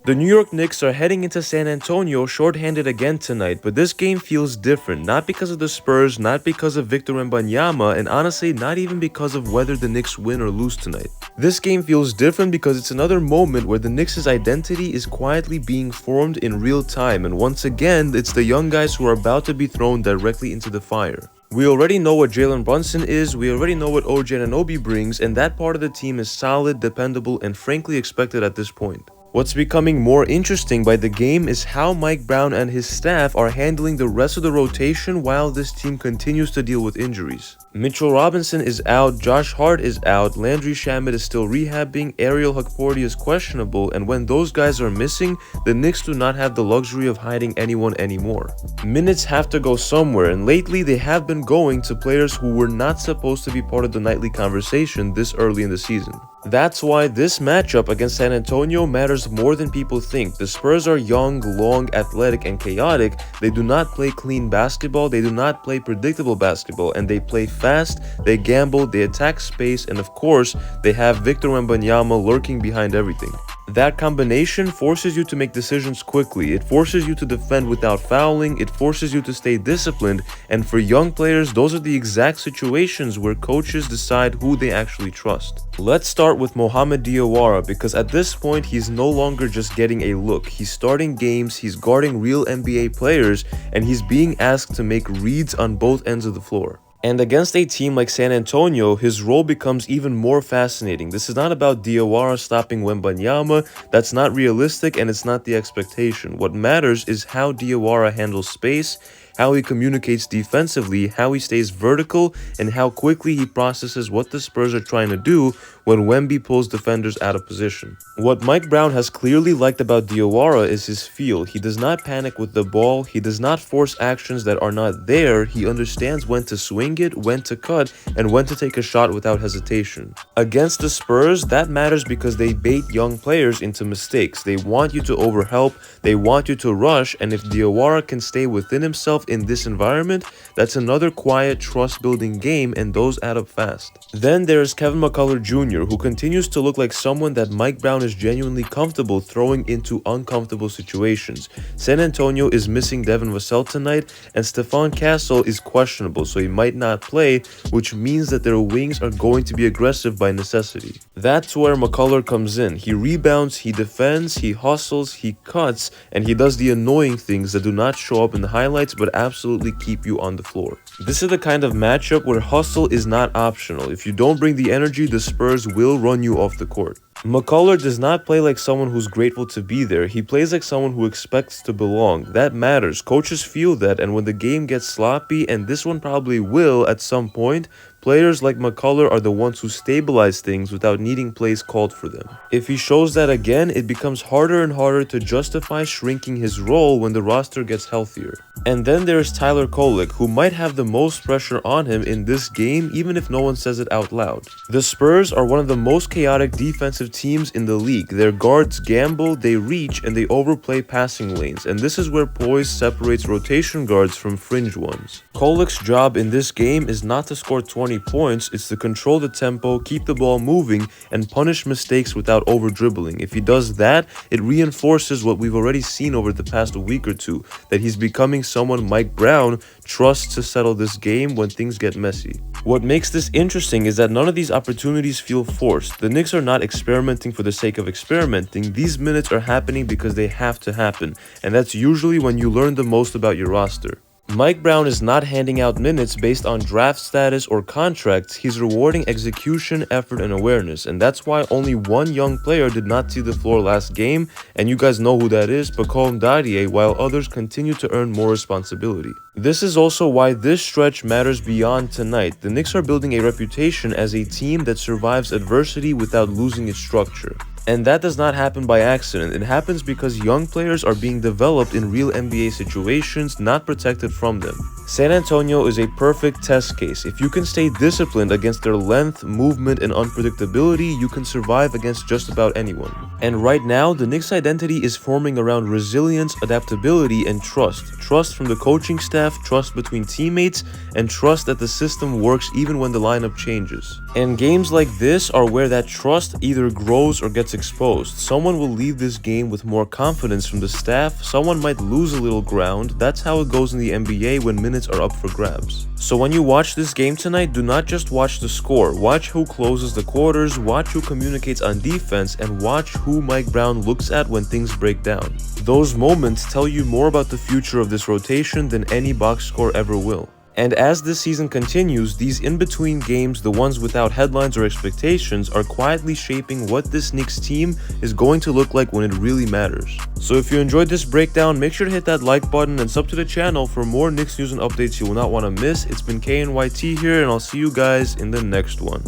The New York Knicks are heading into San Antonio shorthanded again tonight, but this game feels different, not because of the Spurs, not because of Victor Wembanyama, and honestly not even because of whether the Knicks win or lose tonight. This game feels different because it's another moment where the Knicks' identity is quietly being formed in real time, and once again, it's the young guys who are about to be thrown directly into the fire. We already know what Jalen Brunson is, we already know what OG Anunoby brings, and that part of the team is solid, dependable, and frankly expected at this point. What's becoming more interesting by the game is how Mike Brown and his staff are handling the rest of the rotation while this team continues to deal with injuries. Mitchell Robinson is out, Josh Hart is out, Landry Shamet is still rehabbing, Ariel Hukporti is questionable, and when those guys are missing, the Knicks do not have the luxury of hiding anyone anymore. Minutes have to go somewhere, and lately they have been going to players who were not supposed to be part of the nightly conversation this early in the season. That's why this matchup against San Antonio matters more than people think. The Spurs are young, long, athletic, and chaotic. They do not play clean basketball, they do not play predictable basketball, and they play fast, they gamble, they attack space, and of course, they have Victor Wembanyama lurking behind everything. That combination forces you to make decisions quickly, it forces you to defend without fouling, it forces you to stay disciplined, and for young players, those are the exact situations where coaches decide who they actually trust. Let's start with Mohamed Diawara, because at this point, he's no longer just getting a look. He's starting games, he's guarding real NBA players, and he's being asked to make reads on both ends of the floor. And against a team like San Antonio, his role becomes even more fascinating. This is not about Diwara stopping Wembanyama, that's not realistic and it's not the expectation. What matters is how Diwara handles space, how he communicates defensively, how he stays vertical, and how quickly he processes what the Spurs are trying to do when Wemby pulls defenders out of position. What Mike Brown has clearly liked about Diawara is his feel. He does not panic with the ball, he does not force actions that are not there, he understands when to swing it, when to cut, and when to take a shot without hesitation. Against the Spurs, that matters because they bait young players into mistakes. They want you to overhelp, they want you to rush, and if Diawara can stay within himself in this environment, that's another quiet, trust-building game, and those add up fast. Then there's Kevin McCullar Jr., who continues to look like someone that Mike Brown is genuinely comfortable throwing into uncomfortable situations. San Antonio is missing Devin Vassell tonight, and Stephon Castle is questionable, so he might not play, which means that their wings are going to be aggressive by necessity. That's where McCullar comes in. He rebounds, he defends, he hustles, he cuts, and he does the annoying things that do not show up in the highlights but absolutely keep you on the floor. This is the kind of matchup where hustle is not optional. If you don't bring the energy, the Spurs will run you off the court. McCullar does not play like someone who's grateful to be there. He plays like someone who expects to belong. That matters. Coaches feel that, and when the game gets sloppy, and this one probably will at some point, players like McCullar are the ones who stabilize things without needing plays called for them. If he shows that again, it becomes harder and harder to justify shrinking his role when the roster gets healthier. And then there's Tyler Kolek, who might have the most pressure on him in this game, even if no one says it out loud. The Spurs are one of the most chaotic defensive teams in the league. Their guards gamble, they reach, and they overplay passing lanes, and this is where poise separates rotation guards from fringe ones. Kolek's job in this game is not to score 20 points, it's to control the tempo, keep the ball moving, and punish mistakes without over-dribbling. If he does that, it reinforces what we've already seen over the past week or two, that he's becoming someone Mike Brown trusts to settle this game when things get messy. What makes this interesting is that none of these opportunities feel forced. The Knicks are not experimenting for the sake of experimenting. These minutes are happening because they have to happen, and that's usually when you learn the most about your roster. Mike Brown is not handing out minutes based on draft status or contracts, he's rewarding execution, effort, and awareness, and that's why only one young player did not see the floor last game, and you guys know who that is, Mohamed Diawara, while others continue to earn more responsibility. This is also why this stretch matters beyond tonight. The Knicks are building a reputation as a team that survives adversity without losing its structure. And that does not happen by accident. It happens because young players are being developed in real NBA situations, not protected from them. San Antonio is a perfect test case. If you can stay disciplined against their length, movement, and unpredictability, you can survive against just about anyone. And right now, the Knicks' identity is forming around resilience, adaptability, and trust. Trust from the coaching staff, trust between teammates, and trust that the system works even when the lineup changes. And games like this are where that trust either grows or gets exposed. Someone will leave this game with more confidence from the staff, someone might lose a little ground. That's how it goes in the NBA when minutes are up for grabs. So when you watch this game tonight, do not just watch the score. Watch who closes the quarters, watch who communicates on defense, and watch who Mike Brown looks at when things break down. Those moments tell you more about the future of this rotation than any box score ever will. And as this season continues, these in-between games, the ones without headlines or expectations, are quietly shaping what this Knicks team is going to look like when it really matters. So if you enjoyed this breakdown, make sure to hit that like button and sub to the channel for more Knicks news and updates you will not want to miss. It's been KNYT here, and I'll see you guys in the next one.